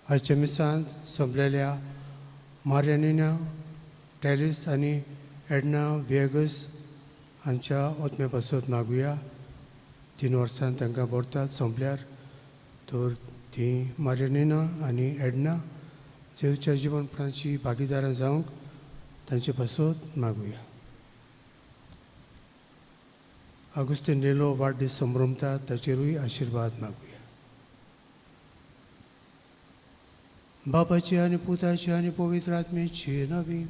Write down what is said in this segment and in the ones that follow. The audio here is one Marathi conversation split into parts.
आजच्या मिसांत संपलेल्या मारियानिना टॅलिस आनी एडना वेगस हांच्या ओतम्या पासत मागुया. 3 वर्सां तांकां बोरतात संपल्यार तर ती मारियानिना आनी एडना जेवच्या जिवनपणाची भागीदारां जावंक तांचे पासत मागुया. अगुस्तीन नेलो वाडदीस संभ्रमतात ताचेरूय आशिर्वाद मागुया. बापाची आनी पुताची आनी पवित्र आत्म्याची नवी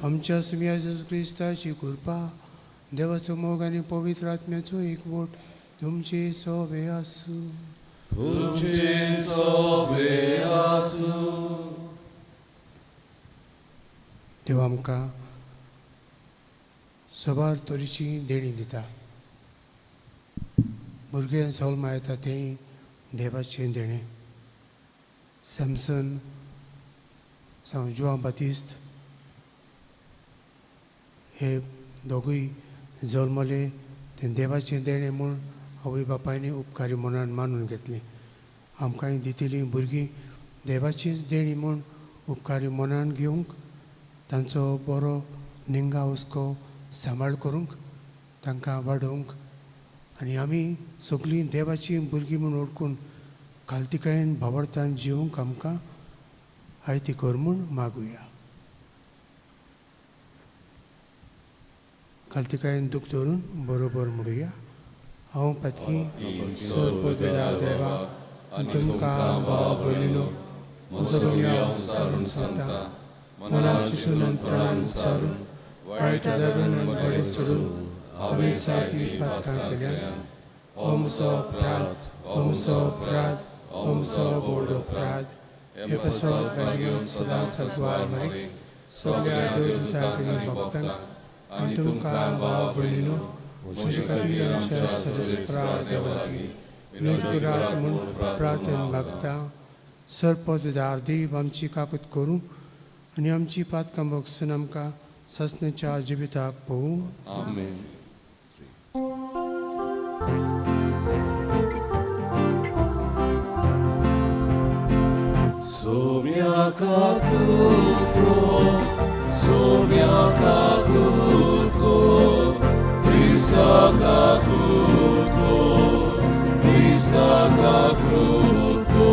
आमच्या सुमिया जेजू क्रिस्ताची कृपा देवाचो मोग आनी पवित्र आत्म्याचो एकवट तुमचे सोबे आसूं. देव आमकां सबार तरेची देणी दिता. भुरगे सौलमा येता तें देवाचें देणें. सॅमसन जावं जुआं बातिस्त हे दोगूय जल्मले तें देवाचें देणें म्हूण आवय बापायनी उपकारी मनान मानून घेतलीं. आमकांय दितलीं भुरगीं देवाचीच देणी म्हूण उपकारी मनान घेवंक तांचो बरो निंगा हुस्को सांबाळ करूंक तांकां वाडोवंक आनी आमी सगळीं देवाची भुरगीं म्हूण ओळखून खालतिकायेन भावार्थान जिवंक आमकां आयती कर म्हूण मागुया. खालतिकायेन दूख धरून बरोबर म्हणुया. हांव पातकी सर्वोदयाळ देवा तुमकां भाव भयणीनो म्हजो गुन्यांव विचारून सांगता. मनान चिंतून अंतरान विचारून वायट दारून आनी बरें सोडून हांवें साती फातकां केल्यात. हो म्हजो अपराध, हो म्हजो अपराध, हो म्हजो व्हड अपराध. हे पासत बेगीन सदांच अगवार मारी सगळ्या देवदूतांक आनी भक्तांक आनी तुमकां भाव भयणीनो म्हजे खातीर आमच्या सरस्वरा देवा लागीं विनोद करात म्हूण प्रार्थना मागता. सर्पदार देव आमची काकूत करूं आनी आमची पातकां बगसून आमकां ससण्याच्या जिविताक पळोवं. आमेन. Somia kakutko, somia kakutko, Krista kakutko, Krista kakutko,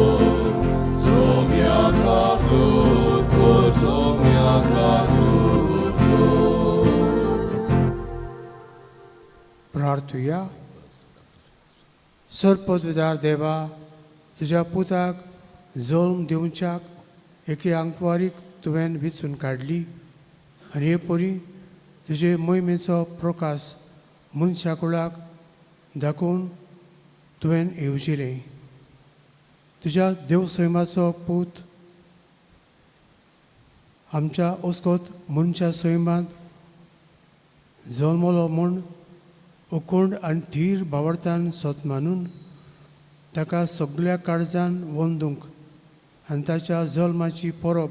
somia kakutko, somia kakutko. प्रार्थुया. सर्पदार देवा तुज्या पुताक जल्म दिवच्याक एके आंकवारीक तुवें वेंचून काडली आनी हे परी तुजे मोहिमेचो प्रकाश मनशा कुळाक दाखोवन तुवें येवजिलें. तुज्या देवसैमाचो पूत आमच्या ओस्कोत मनशा सैमांत जल्मलो म्हूण उकोंड आनी थीर भावार्थान सोत मानून ताका सगळ्या काळजान वंदूंक आनी ताच्या जल्माची परब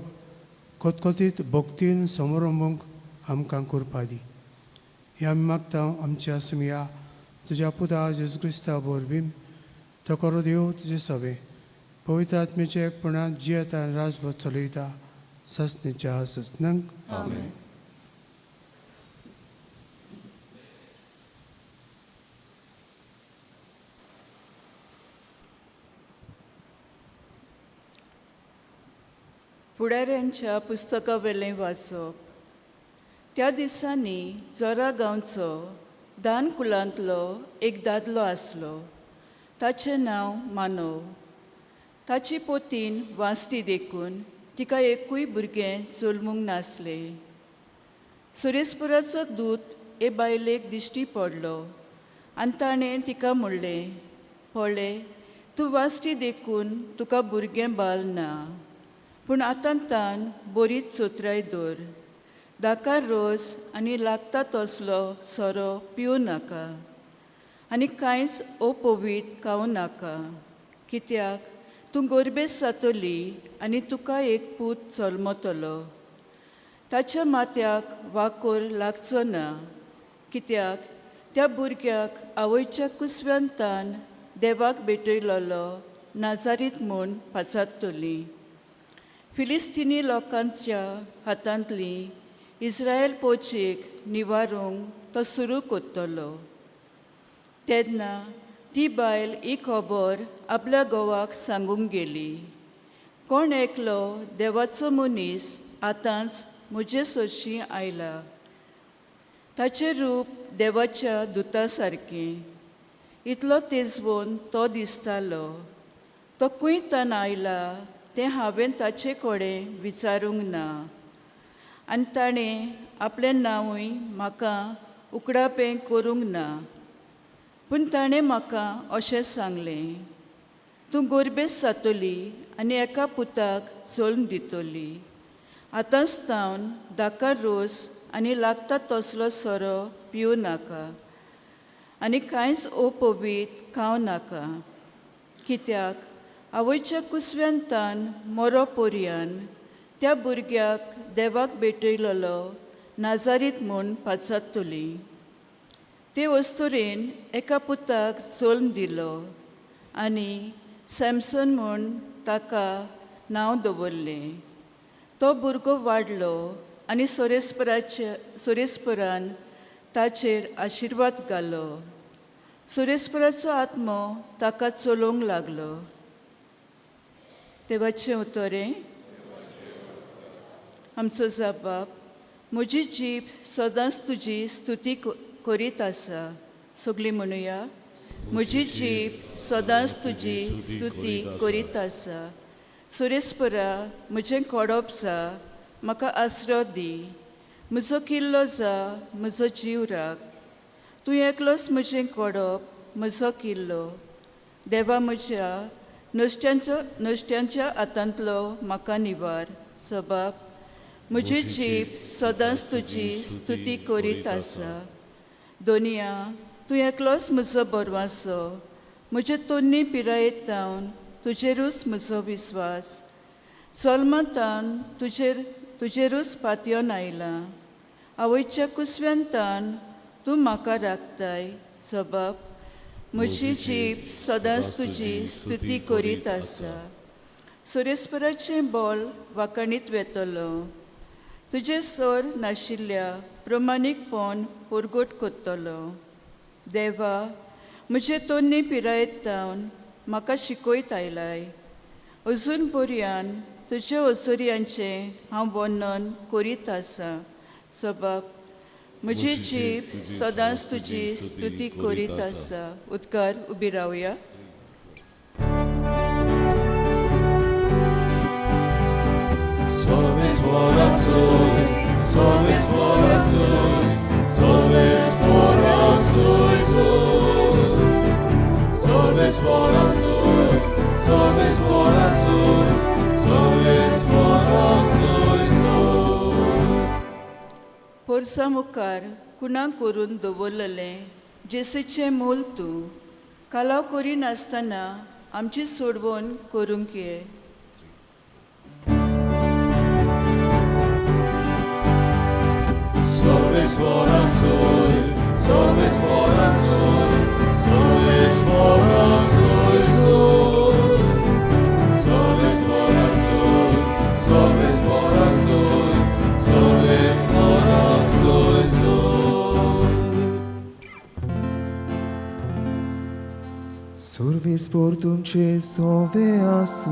कोतकोतीत भक्तीन समारंभूंक आमकां करपा दी. हे आमी मागता आमच्या सुमिया तुज्या पुता जेजू क्रिस्ता वरवीं. तो करो देव तुजे सवे पवित्र आत्म्याच्या एकपणात जियेता आनी राजभर चलयता सस्नेच्या सस्नंक आमेन. फुडाऱ्यांच्या पुस्तका वेलें वाचप. त्या दिसांनी जोरा गांवचो दान कुलांतलो एक दादलो आसलो. ताचें नांव मानव. ताची पोतीन वांसटी देखून तिका एकूय भुरगें जल्मूंक नासलें. सुरेस्पुराचो दूत हे बायलेक दिश्टी पडलो आनी ताणें तिका म्हणलें, पळय, तूं वांसटी देखून तुका भुरगें बाल ना. पूण आतां बरीच चोत्राय दवर. दाकार रोस आनी लागता तसलो सोरो पिवूं नाका आनी कांयच अपवीत खावं नाका, कित्याक तूं गोरबेस जातली आनी तुका एक पूत जल्मतलो. ताच्या माथ्याक वाकोर लागचो ना, कित्याक त्या भुरग्याक आवयच्या कुसव्यांतान देवाक भेटयलोलो नाजारीत म्हूण पाचारतली. फिलिस्तिनी लोकांच्या हातांतली इस्रायल पोचेक निवारूंक तो सुरू करतलो. तेन्ना ती बायल ही खबर आपल्या घोवाक सांगूंक गेली. कोण एकलो देवाचो मनीस आतांच म्हजे सोशी आयला. ताचें रूप देवाच्या दुता सारकें. इतलो तेजवून तो दिसतालो. तो खंयच्यान आयला तें हांवें ताचे कडेन विचारूंक ना आनी ताणें आपलें नांवूय म्हाका उकडापें करूंक ना. पूण ताणें म्हाका अशें सांगलें, तूं गोरबेस जातली आनी एका पुताक जल्म दितली. आतांच तावन दाकार रोस आनी लागता तसलो सोरो पिवूं नाका आनी कांयच अपवीत खावं नाका, कित्याक आवयच्या कुसव्यांतान मरो पर्यान त्या भुरग्याक देवाक भेटयलोलो नाजारीत म्हूण पाचारतली. ते वस्तुरेन एका पुताक जल्म दिलो आनी सॅमसन म्हूण ताका नांव दवरलें. तो भुरगो वाडलो आनी सुरेस्परान ताचेर आशिर्वाद घालो. सुरेस्पराचो आत्मो ताका चलोवंक लागलो. देवाचें उतोरें. आमचो जबाब. म्हजी जीब सदांच तुजी स्तुती करीत आसा. सगळीं म्हणुया. म्हजी जीब सदांच तुजी स्तुती करीत आसा. सुरेस्परा, म्हजें कोडोप जा, म्हाका आसरो दी. म्हजो किल्लो जा, म्हजो जीव राख. तूं एकलोच म्हजें कोडोप, म्हजो किल्लो. देवा म्हज्या नश्ट्यांच्या हातांतलो म्हाका निवार. जबाब. म्हजी जीब सदांच तुजी स्तुती करीत आसा. दोनिया, तूं एकलोच म्हजो बरवासो. म्हजे तोन्नी पिरायेंतावन तुजेरूच म्हजो विस्वास. जल्मांतान तुजेरूच पातयोन आयलां. आवयच्या कुसव्यांतान तूं म्हाका राखताय. जबाब. म्हजी जीब सदांच तुजी स्तुती करीत आसा. सुरेस्पराचें बोल वाकाणीत वेतलो. तुजे सोर नाशिल्ल्या प्रमाणीकपण पुरगूट करतलो. देवा, म्हजे तोन्नी पिरायेंतावन म्हाका शिकयत आयलाय. अजून पर्यान तुज्या अजुर्यांचें हांव वर्णन करीत आसा. जबाब. म्हजी जीब सदांच तुजी स्तुती करीत आसा. उद्गार उबी रावया. Salve fora Zoe, salve fora Zoe, salve fora Zoe, salve fora Zoe, salve fora Zoe, salve fora Zoe. Porsa मुखार कुणाक करून दवरलेलें जेसीचें मोल तूं कालाव करिनासतना आमची सोडवण करूंक ये. Salve fora Zoe, salve fora Zoe, salve fora Zoe, दिसभर तुमचे सोवे आसू.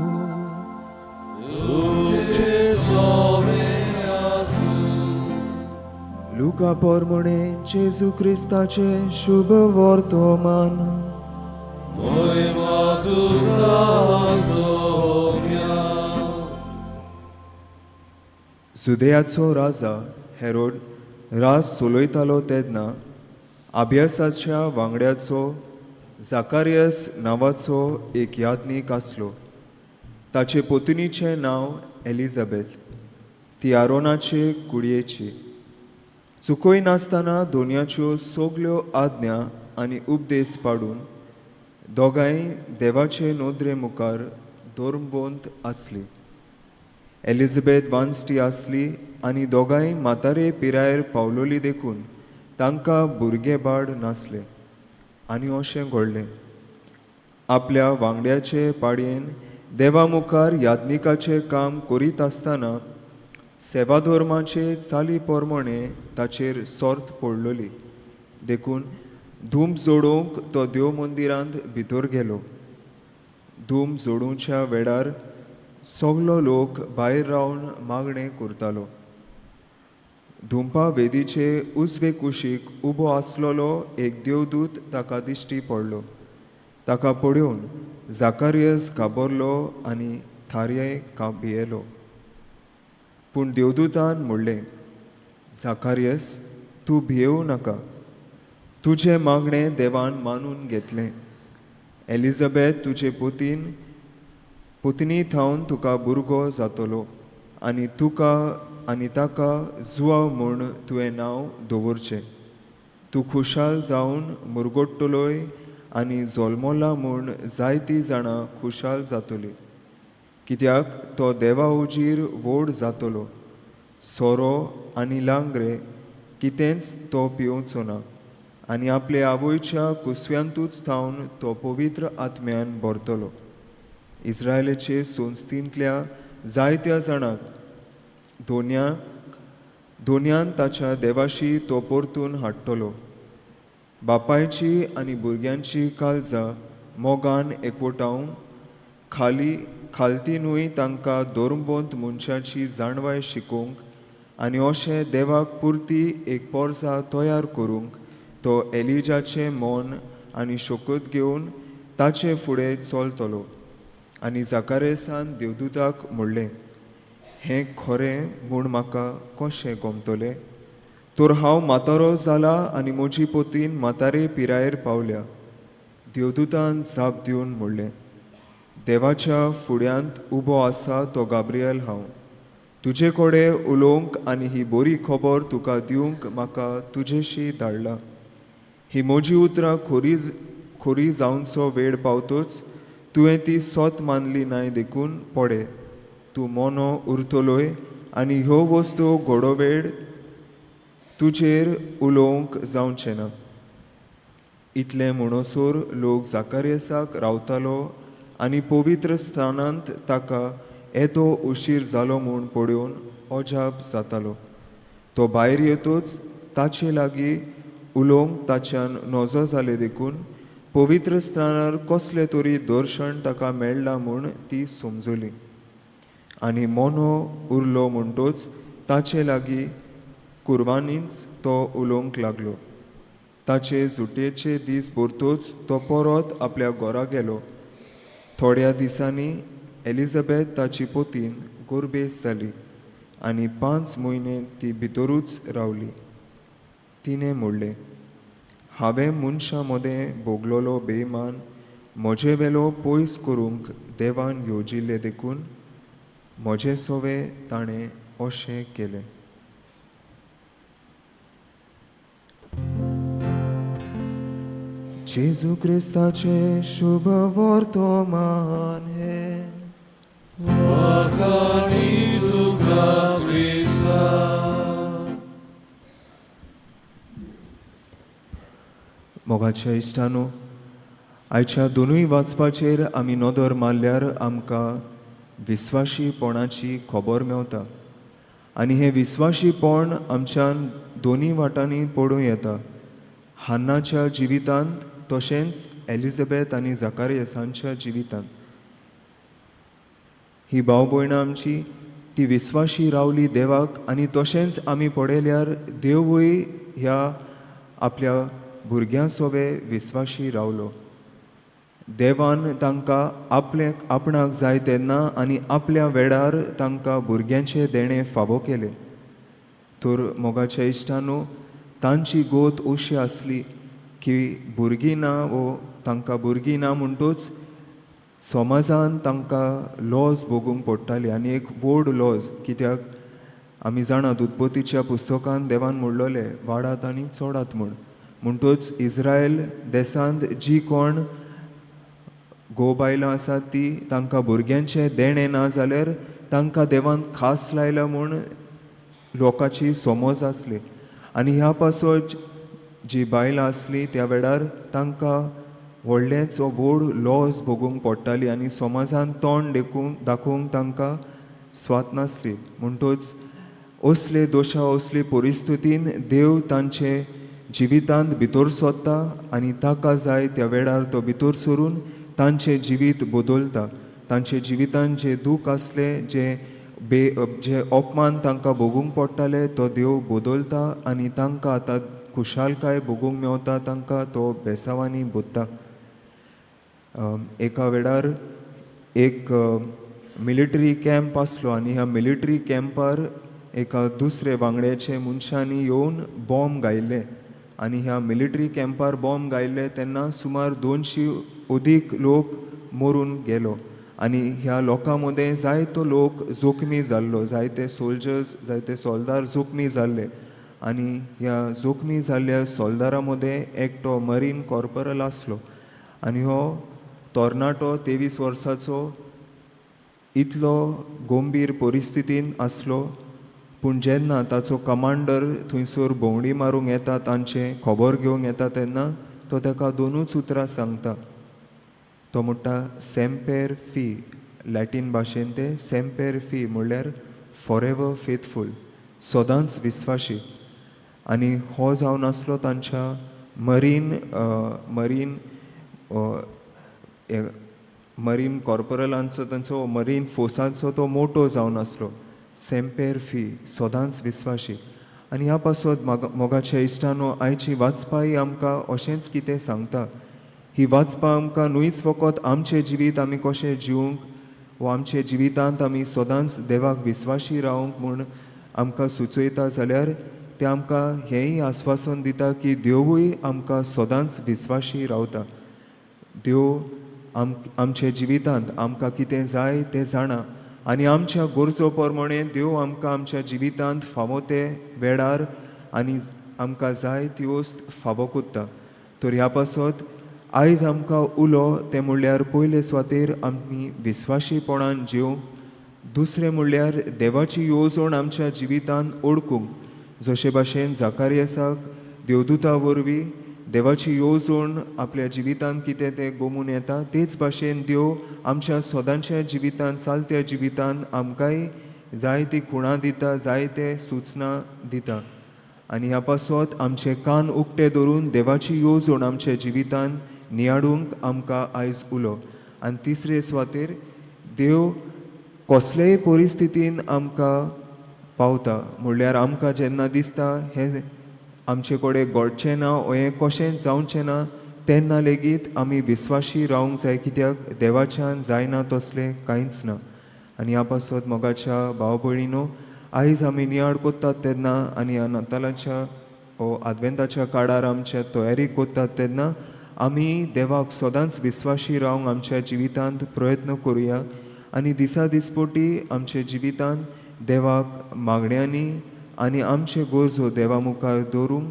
लुका पोरमणे जेजू क्रिस्ताचे शुभ वर्तमान. जुदेयाचो राजा हेरोड रास चलयतालो तेन्ना अभ्यासाच्या वांगड्याचो जाकारियस नांवाचो एक याज्ञीक आसलो. ताचे पत्नीचें नांव एलिझाबेथ. ती आरोनाचे कुडयेची. चुकोय नासतना दोनयाच्यो सगल्यो आज्ञा आनी उपदेश पाडून दोगांय देवाचे नोदरे मुखार धर्मवंत आसली. एलिझाबेथ वांसटी आसली आनी दोगांय म्हातारे पिरायेर पावलोली देखून तांकां भुरगे बाळ नासले. आनी अशें घडलें, आपल्या वांगड्याचे पाडयेन देवा मुखार याज्ञिकाचें काम करीत आसतना सेवा धर्माचे चाली पोरमणे ताचेर सर्त पडलोली. देखून धूम जोडूंक तो देव मंदिरांत भितर गेलो. धूम जोडूच्या वेळार सगलो लोक भायर रावन मागणें करतालो. धुंपा वेदीचे उजवे कुशीक उबो आसलोलो एक देवदूत ताका दिश्टी पडलो. ताका पळोवन जाकारियस घाबरलो आनी थारये भियेलो. पूण देवदूतान म्हणलें, जाकारियस, तूं भियेवं नाका. तुजें मागणें देवान मानून घेतलें. एलिझाबेथ तुजे पत्नी थावन तुका भुरगो जातलो आनी ताका जुवांव म्हूण तुवें नांव दवरचें. तूं खुशाल जावन मुरगोडटलोय आनी जल्मला म्हूण जायतीं जाणां खुशाल जातलीं. कित्याक तो देवा उजीर व्हड जातलो. सोरो आनी लांगरे कितेंच तो पिवचो ना आनी आपले आवयच्या कुसव्यांतूच थावन तो पवित्र आत्म्यान भरतलो. इस्रायेलाचे संस्थींतल्या जायत्या जाणांक दोनयान ताच्या देवाशी तो परतून हाडटलो. बापायची आनी भुरग्यांची काळजां मोगान एकवटावंक खालतीनूय तांकां धर्मवंत मनशाची जाणवाय शिकोवंक आनी अशें देवाक पुर्ती एक पोरसां तयार करूंक तो एलिजाचें मोन आनी शोकत घेवन ताचे फुडें चलतलो. आनी जाकारियसान देवदूताक म्हणलें, हें खरें म्हूण म्हाका कशें गमतलें? तर हांव म्हातारो जाला आनी म्हजी पत्नीन म्हातारे पिरायेर पावल्या. देवदूतान जाप दिवन म्हणलें, देवाच्या फुड्यांत उबो आसा तो गाब्रियल हांव. तुजे कडेन उलोवंक आनी ही बरी खबर तुका दिवंक म्हाका तुजेशी धाडला. ही म्हजी उतरां खरी जावनचो वेळ पावतोच तुवें ती सोत मानली नाय देखून पडे. तूं मोनो उरतलोय आनी ह्यो वस्तू घडो वेळ तुजेर उलोवंक जावचें ना. इतलें म्हणसर लोक जाकारियसाक रावतालो आनी पवित्र स्थानांत ताका येदो उशीर जालो म्हूण पळोवन अजाप जातालो. तो भायर येतूच ताचे लागीं उलोवंक ताच्यान नजो जाले देखून पवित्र स्थानार कसलें तरी दर्शन ताका मेळ्ळां म्हूण ती समजली. आनी मोनो उरलो म्हणटूच ताचे लागीं कुर्बानींच तो उलोवंक लागलो. ताचे सुटयेचे दीस भरतूच तो परत आपल्या घरा गेलो. थोड्या दिसांनी एलिझाबेथ ताची पत्नी गोरबेस जाली आनी 5 म्हयने ती भितरूच रावली. तिणें म्हणलें, हांवें मनशां मदें भोगलोलो बेमान म्हजे वेलो पयस करूंक देवान येवजिल्ले देखून म्हजे सोवे ताणें अशें केलें. जेजू क्रिस्ताचे शुभ वर्तमान हे. मोगाच्या इश्टानो, आयच्या दोनूय वाचपाचेर आमी नदर मारल्यार आमकां विस्वाशीपणाची खबर मेवता. आनी हें विस्वाशीपण आमच्यान दोनी वाटांनी पडूं येता. हान्नाच्या जिवितांत तशेंच एलिझाबेथ आनी झकारियासांच्या जिवितांत. ही भाव भयणां आमची ती विस्वाशी रावली देवाक, आनी तशेंच आमी पळयल्यार देवूय ह्या आपल्या भुरग्यां सोबे विस्वाशी रावलो. देवान तांकां आपणाक जाय तेन्ना आनी आपल्या वेळार तांकां भुरग्यांचे देणे फावो केले. तर मोगाच्या इश्टांनो, तांची गोत अशी आसली की भुरगीं ना वो तांकां भुरगीं ना म्हणटूच समाजान तांकां लॉज भोगूंक पडटाली, आनी एक व्हड लॉज. कित्याक आमी जाणात उत्पत्तीच्या पुस्तकान देवान म्हणलोले वाडात आनी चोडात म्हणटूच इस्रायल देशांत जी कोण घोव बायलां आसात ती तांकां भुरग्यांचे देणे ना जाल्यार तांकां देवान खास लायला म्हूण लोकांची समज आसली. आनी ह्या पासत जी बायलां आसली त्या वेळार तांकां व्हडलेंच व्हड लॉस भोगूंक पडटाली, आनी समाजान तोंड दाखोवंक तांकां स्वात नासली. म्हणटूच असले दोशा असले परिस्थितीन देव तांचे जिवितांत भितर सोदता आनी ताका जाय त्या वेळार तो भितर सरून तांचे जिवीत बदलता. तांचे जिवितांत जे दूख आसले, जे अपमान तांकां भोगूंक पडटाले तो देव बदलता आनी तांकां आतां खुशालकाय भोगूंक मेवता. तांकां तो बेसावांनी बोदता. एका वेळार एक मिलिटरी कॅम्प आसलो आनी ह्या मिलिटरी कॅम्पार एका दुसरे वांगड्याचे मनशांनी येवन बॉम्ब घायल्ले. आनी ह्या मिलिटरी कॅम्पार बॉम्ब घायल्ले तेन्ना सुमार 200 अदीक लोक मरून गेलो. आनी ह्या लोकां मदें जायतो लोक जोखमी जाल्लो, जायते सोल्जर्स जायते सोल्दार जोखमी जाल्ले. आनी ह्या जोखमी जाल्ल्या सोल्दारां मदें एकटो मरीन कॉर्पोरल आसलो. आनी हो तोरणाटो 23 वर्साचो इतलो गंभीर परिस्थितीन आसलो. पूण जेन्ना ताचो कमांडर थंयसर भोंवडी मारूंक येता, तांचे खबर घेवंक येता तेन्ना तो ताका 2 उतरां सांगता. तो म्हणटा सेम्पेर फी. लॅटीन भाशेन ते सेम्पेर फी म्हणल्यार फॉर एवर फेथफूल, सदांच विस्वाशी. आनी हो जावन आसलो तांच्या मरीन कॉर्पोरलांचो तांचो मरीन फोर्साचो तो मोटो जावन आसलो. सेम्पेर फी, सदांच विस्वाशी. आनी ह्या पासत मोगाच्या इश्टांनो, आयची वाचपाय आमकां अशेंच कितें सांगता. ही वाचपा आमकां न्हूच फकत आमचें जिवीत आमी कशें जिवंक वा आमचे जिवितांत आमी सदांच देवाक विस्वाशी रावंक म्हूण आमकां सुचयता, जाल्यार तें आमकां हेंय आस्वासन दिता की देवूय आमकां सदांच विस्वाशी रावता. देव आमचे जिवितांत आमकां कितें जाय तें जाणा आनी आमच्या गरजो प्रमाणे देव आमकां आमच्या जिवितांत फावो ते वेळार आनी आमकां जाय ती वस्त फावो कोत्ता. तर ह्या पासत आयज आमकां उलो तें म्हणल्यार पयले सुवातेर आमी विस्वाशीपणान जिवंक, दुसरें म्हणल्यार देवाची येवजण आमच्या जिवितांत ओळखूंक. जशे भाशेन झकारियासाक देवदूता वरवीं देवाची येवजण आपल्या जिवितांत कितें तें गमून येता, तेच भाशेन देव आमच्या सदांच्या जिवितांत चालत्या जिवितांत आमकांय जाय ती खुणां दिता, जाय ते सुचना दिता. आनी ह्या पासत आमचे कान उक्ते धरून देवाची येवजण आमच्या जिवितांत नियाडूंक आमकां आयज उलो. आनी तिसरे सुवातेर देव कसलेय परिस्थितीन आमकां पावता. म्हणल्यार आमकां जेन्ना दिसता हें आमचे कडेन घडचें ना वा हें कशें जावचें ना, तेन्ना लेगीत आमी विस्वाशी रावंक जाय, कित्याक देवाच्यान जायना तसलें कांयच ना. आनी ह्या पासत मोगाच्या भाव भयणीनो, आयज आमी नियाळ कोत्तात तेन्ना आनी ह्या नातालाच्या वो आदवेंताच्या काळार आमच्या तयारी कोत्तात तेन्ना आमी देवाक सदांच विस्वाशी रावंक आमच्या जिवितांत प्रयत्न करुया. आनी दिसा दिसपोटी आमच्या जिवितांत देवाक मागण्यांनी आनी आमचे गरजो देवा मुखार दवरूंक,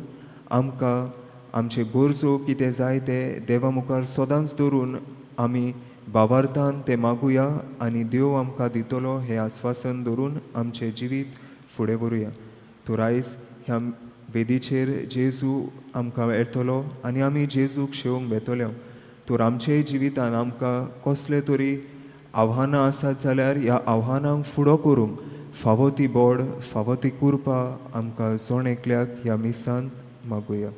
आमकां आमचे गरजो कितें जाय ते देवा मुखार सदांच दवरून आमी भावार्थान ते मागुया आनी देव आमकां दितलो हें आस्वासन दवरून आमचें जिवीत फुडें व्हरुया. तर आयज ह्या वेदीचेर जेजू आमकां येतलो आनी आमी जेजूक शेवंक बेतले. तर आमचेय जिवितांत आमकां कसले तरी आव्हानां आसात जाल्यार ह्या आव्हानांक फुडो करूंक फावो ती बोड, फावो ती कुरपा आमकां जोण एकल्याक ह्या मिसांत मागुया.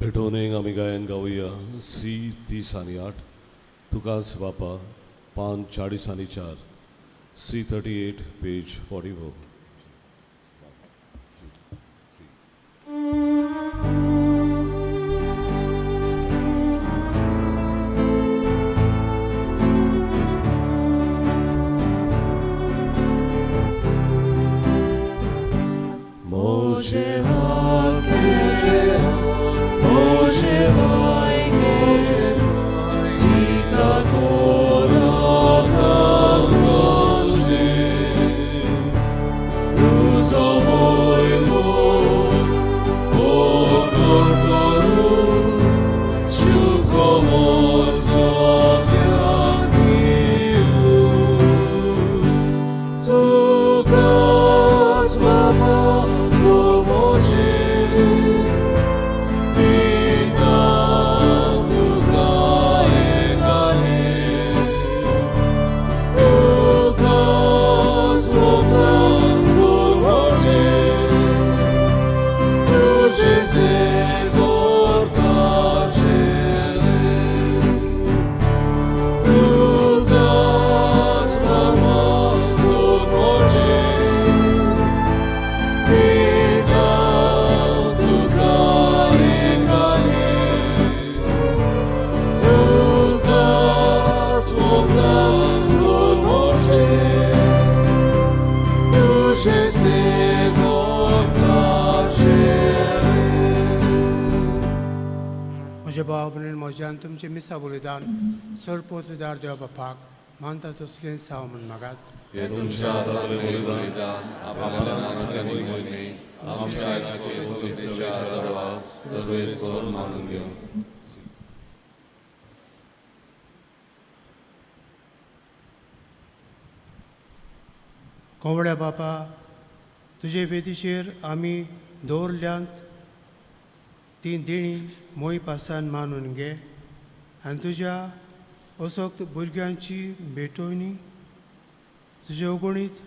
भेटवणेक आमी गायन गावुया C30 तुकाच बापा पान 40 C38 पेज 44. म्हजे भाव भयण म्हज्यान तुमचे मिसा बलिदान सरपोतदार देवा बापाक मानता तसलें साव म्हण मागात. हे तुमच्या हातातले बलिदान आम्हाला नागरिकांनी मोहिमे आमच्या आयुष्यात पवित्रतेच्या आधारावर सर्वेस्वर मानून घेऊ. कोंबड्या बापा तुजे वेदीचेर आमी दवरल्यांत ती देणी मोही पासान मानून घे आनी तुज्या असोक्त भुरग्यांची भेटवणी तुजे अगणीत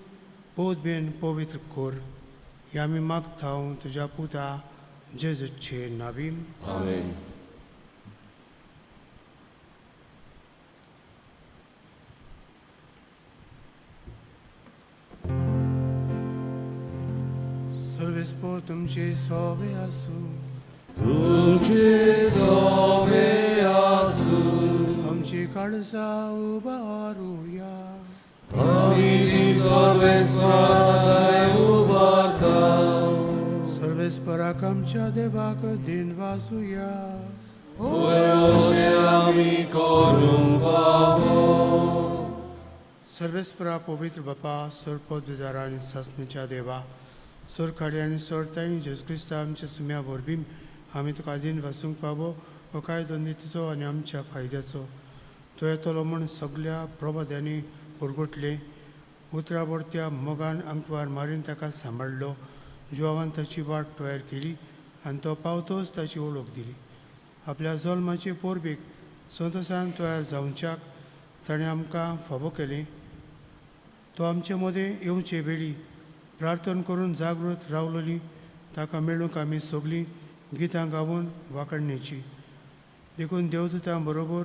पोत बेन पवित्र कोर हे आमी मागता तुज्या पुता जेजूचे नांवीन. आमेन. सर्वेस्पर तुमचे सोबे आसूं. तुमचे सोबे आसूं. आमची काळजा उबारूया. आमी ती सर्वेस्पराक उबारता. सर्वेस्पराक आमच्या देवाक दिन वाजूया. अशें आमी करूंक फावो. सर्वेस्परा पवित्र बापा सरपददार आनी सासणेच्या देवा सोरखाडी आनी सोरताय जेजू क्रिस्ता आमच्या सुम्या वरवीं आमी तुका दिन वासूंक पावो हो कायदो नितीचो आनी आमच्या फायद्याचो. तो येतलो म्हूण सगळ्या प्रभाद्यांनी पुरगुटले. उतराबर त्या मोगान अंकवार मारून ताका सांबाळलो. जुवान ताची वाट तयार केली आनी तो पावतोच ताची वळख दिली. आपल्या जल्माचे पोरबेक संतोशान तयार जावच्याक ताणें आमकां फावो केलें. तो आमचे मदें येवचे वेळी प्रार्थना करून जागृत रावलोली ताका मेळूंक आमी सगळीं गितां गावून वाकडणेची. देखून देवदूतां बरोबर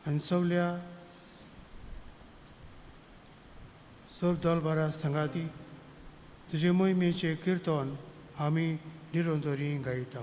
आनी सगल्या सर दलबारा संगाती तुजे मोहिमेचे किर्तन आमी निरंतरी गायता.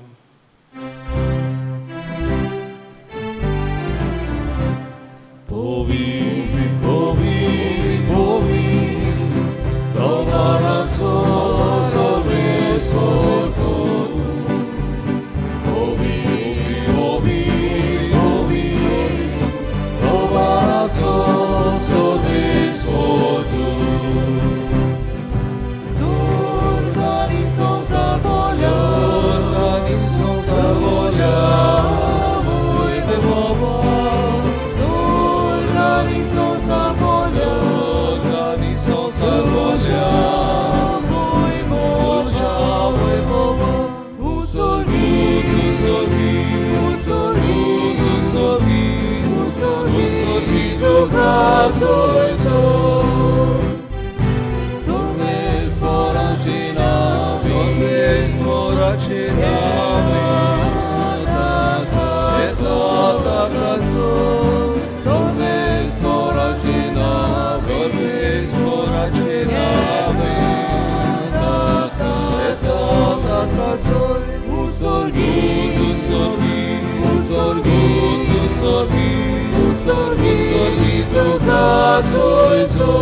Ussorgi tuka soiso.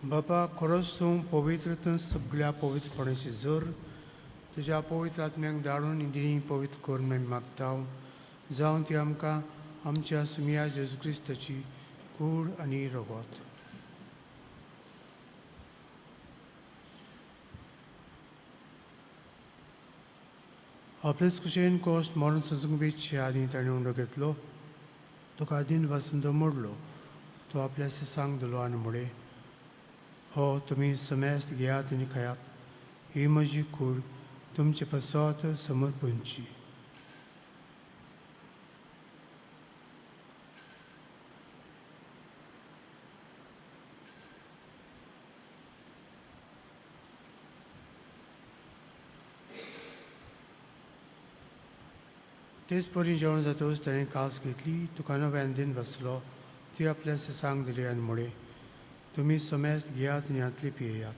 बापा खरोच तूं पवित्रतून सगळ्या पवित्रपणाची जोर तुज्या पवित्र आत्म्याक धाडून दिणी पवित्र करून आमी मागता जावं ती आमकां आमच्या सुमिया जेजू क्रिस्ताची कूड आनी रगत. आपलेच कुशेन कोश्ट मरण सजूंक आनी ताणें उंडो घेतलो तुका आदीन वाचून दमडलो तो आपल्या सिसांक दिलो आनी म्हळे हो तुमी समेस्त घेयात आनी खायात ही म्हजी कूड तुमचे पसत समर्पणची. तेच परी जेवण जातच ताणें कास घेतली तुका नव्यान दिन बसलो ती आपल्या सिसांक दिली आनी म्हळे तुमी समेस्त घेयात आनी हातली पियेयात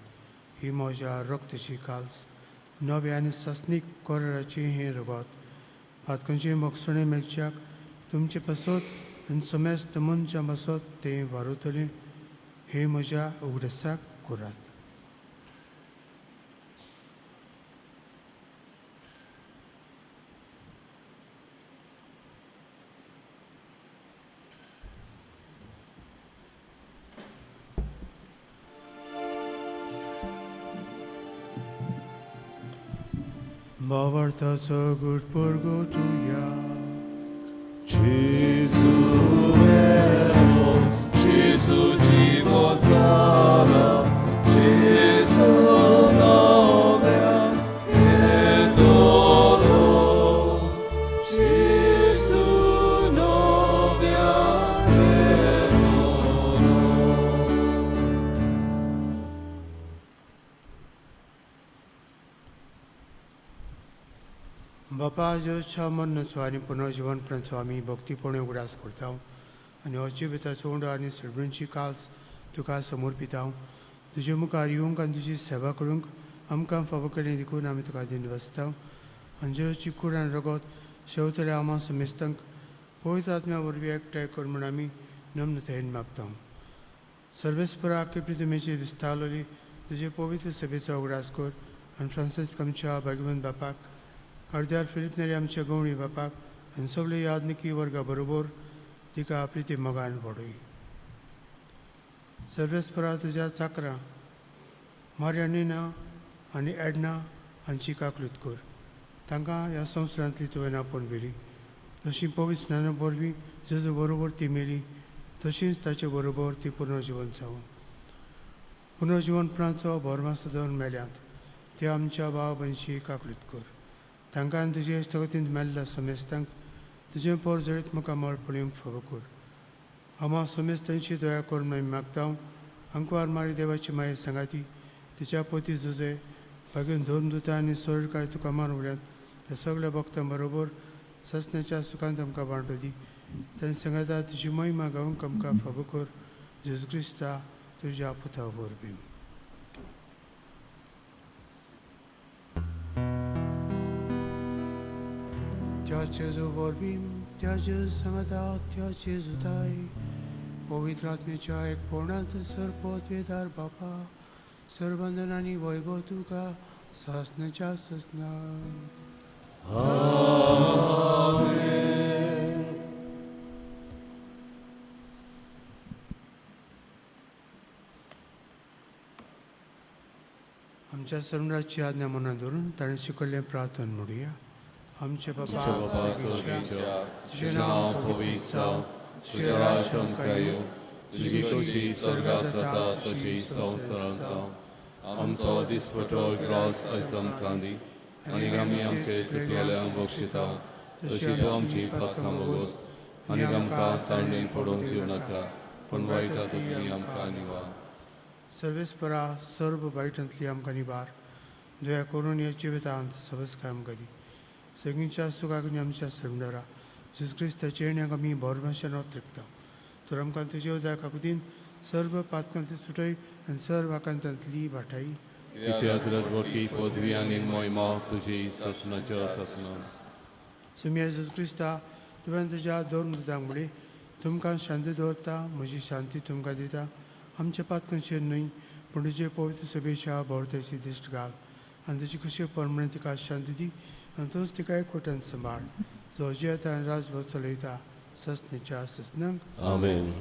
ही म्हज्या रक्ताची काल्स नवे आनी सस्नीक कोराची हें रगत पातकांचे मोगसणे मेलच्याक तुमचे पसत आनी समेस्त मनच्या बसत तें वारुतलें हे म्हज्या उगडसाक करात. Bavartaco good purgo tuya. Gesù vero, Gesù životara, Gesù novia et oro, Gesù novia et oro. बापा जो मरणाचो आनी पुनर्जीवनपणाचो आमी भक्तीपणे उगडास करता आनी अजिबिताचो उंडो आनी सडणुची काल्स तुका समर्पिता. तुजे मुखार येवंक आनी तुजी सेवा करूंक आमकां फावो केलें देखून आमी तुका दिन वसता आनी जेची कूड आनी रगत शेवतले आमा समेस्तांक पवित्र आत्म्या वरवीं एकठांय कर म्हूण आमी नम्रतायेन मागता. सर्वेस्परा प्रितमेची विस्तारलेली तुजे पवित्र सभेचो उगडास कर आनी फ्रांसीस आमच्या भाग्यवंत बापाक कार्दियाल फिलीप नेरी आमच्या गवळी बापाक आनी सगळे यादनिकी वर्गा बरोबर तिका आपली ती मोगान वाडय. सर्वेस्परा तुज्या चाकरां मारियानिना आनी एडना हांची काकलूत कर तांकां ह्या संवसारांतली तुवें आपोवन व्हेली तशी पवित्र स्नाना वरवीं जेजू बरोबर ती मेली तशींच ताचे बरोबर ती पुनर्जीवन जावं. पुनर्जीवनपणाचो भरमास दवन मेल्यांत ते आमच्या भाव भयणीची काकलूत कर तांकां आनी तुजे इश्टगतींत मेल्ल्या समेस्तांक तुजें पोर जळीत मुखार मळपणेवंक फावो कर. आमा समेस्तांची दया करून आमी मागता अंकवार मारी देवाची माये सांगाती तिच्या पोती झुजे भाग्यून धर्मदुता आनी सोडकाळ तुका मारवड्यांत त्या सगळ्या भक्तां बरोबर ससण्याच्या सुखांत आमकां वांटो दी. तांणी सांगाता तुजी महिमा गावूंक आमकां फावो कर जेजू क्रिस्ता तुज्या पुता वरवीं. त्या जेजू वरवीं त्या जेजू सांगाता त्या जेजूताय पवित्र आत्म्याच्या एकपणांत सरपत वेदार बापा सर्वंदन आनी वैभव तुका सासनाच्या ससना. आमच्या सर्वराची आज्ञा मनात धरून ताणें शिकयल्लें प्रार्थना म्हणुया. आमचे बाबा तुजें नांव पवित्र जावं तुजें राज्य आमकां येवं तुजी कशी स्वर्गांत जाता तशी संवसारांत जावं. आमचो दिसपटो ग्रास आयज आमकां दी आनी आमी आमचे चुकलेल्यांक बक्षिता तशी तूं आमची पातकां बगोस आनी आमकां तारणेन पडोवंक दिवं नाका पूण वायटांतली आमकां निवार. सर्वेस्परा सर्व वायटांतली आमकां निवार दया करून ह्या जिवितांत सबस्काय आमकां दी. सगळींच्या सुखाक आमच्या सरंडरा जेजू क्रिस्ताचे येण्याक आमी भरभाशेन वत रिकता तर आमकां तुजे उदक काकुतीन सर्व पातकांतली सुटय आनी सर्व आकांतांतली वाटाई कित्याक रजवटी पदवी आनी मोहिमा तुजी ससनाच्यो ससना सुम्या जेजू क्रिस्ता तुवें तुज्या दोन मृतांक मुळे तुमकां शांती दवरता म्हजी शांती तुमकां दिता आमच्या पातकांचेर न्हय पूण तुजे पवित्र सभेच्या भोंवतणची दिश्ट घाल आनी तुजी खुशी परमणे तिका शांती दी आनी तूंच तिका एकवटान सांबाळ जो जेता आनी राजभर चलयता ससनेच्या ससनांक आमेन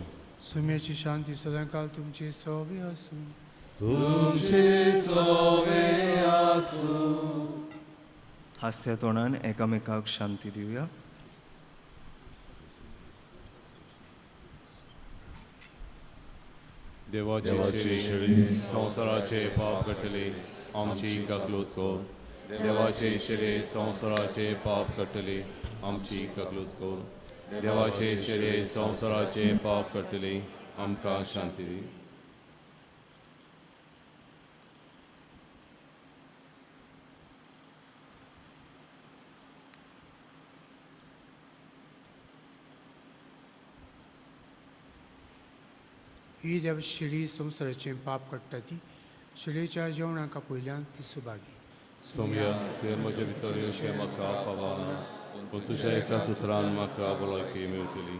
सुम्याची शांती सदांकाल तुमचे सवे आसूं तुमचे सवे आसूं हास्या तोंडान एकामेकाक शांती दिवया देवाची शिडी संवसाराचे पाप कटले आमची ककलूत कोर देवाचे शिडे संवसाराचे पाप कटले आमची ककलूत कोर देवाचे शिडे संवसाराचे पाप कटले आमकां शांती दी ही देव शिडी संवसाराचें पाप काडटा ती शिडेच्या जेवणाका पयल्यान ती सुभागी सोम्या तुवें म्हजे भितर येवचें म्हाका फावना पूण तुज्या एकाच उतरान म्हाका भलायकी मेळटली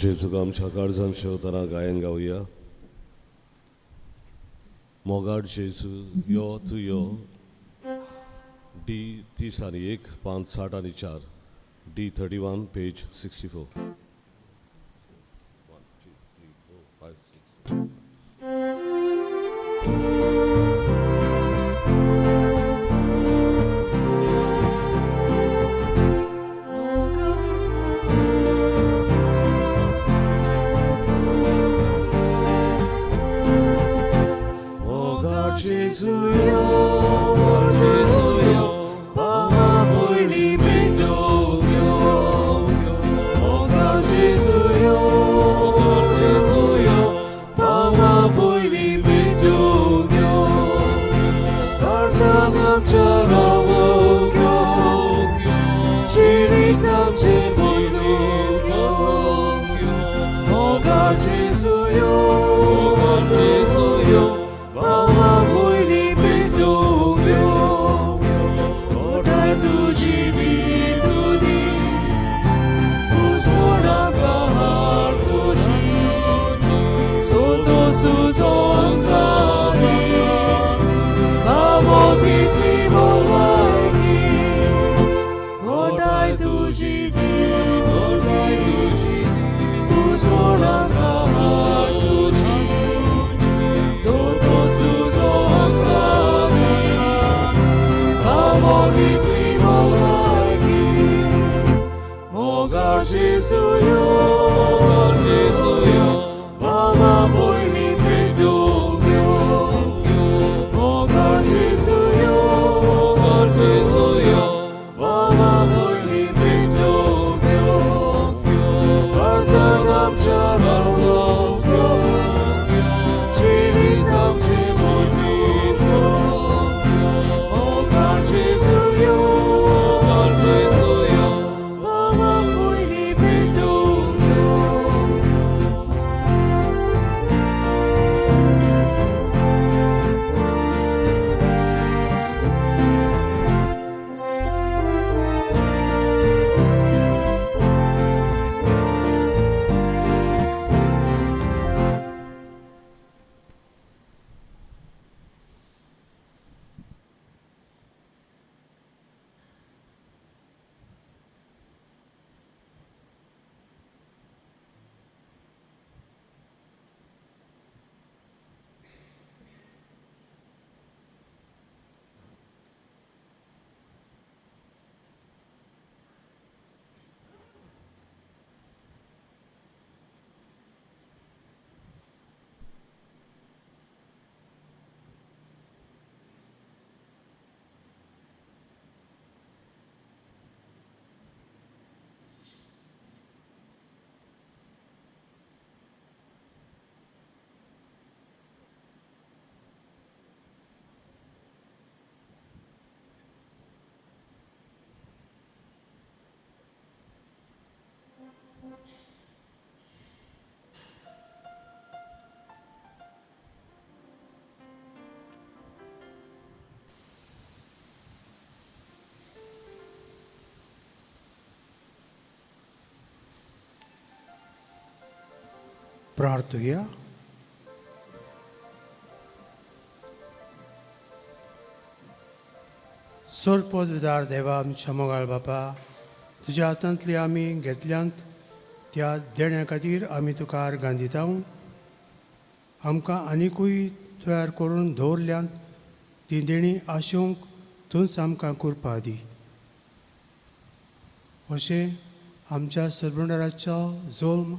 जेजूक आमच्या काळजान शेवतना गायन गावया मोगाट जेजू यो तू यो D30 560 D31 पेज 64 1 2 3 4 5 6 Mama, प्रार्थूया. सोरपोतदार देवा आमच्या मोगाळ बापा, तुज्या हातांतली आमी घेतल्यांत त्या देण्या खातीर आमी तुका आर्गां दिता. आमकां आनिकूय तयार करून दवरल्यांत ती देणी आशोवंक तूंच आमकां कुरपा दी. अशें आमच्या सरबंडाराचो जोल्म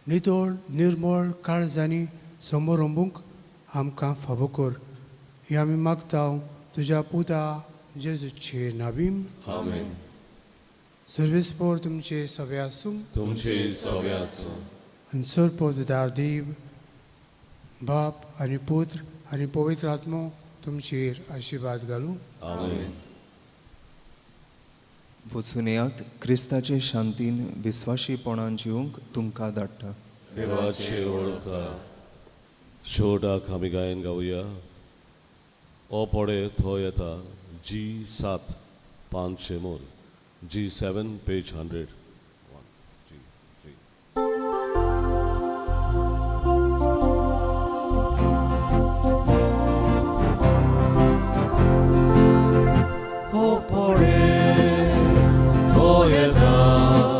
नितोळ निर्मळ काळजांनी समोर ओंबूंक आमकां फावो कर. ही आमी मागता तुज्या पुता जेजूचे नांवीन. आमेन. सर्वेस्पोर तुमचे सवे आसूं. तुमचे सवे आसूं. आनी सरपोतदार देव बाप आनी पुत्र आनी पवित्र आत्मो तुमचेर आशिर्वाद घालूं. आमेन. वचून येयात क्रिस्ताचे शांतीन विस्वाशीपणान जिवंक तुमकां धाडटा. देवाचे ओळखार शेवटाक आमी गायन गावया. ओ पडे थंय येता G7 500 मोल G7 page 100. O pore, o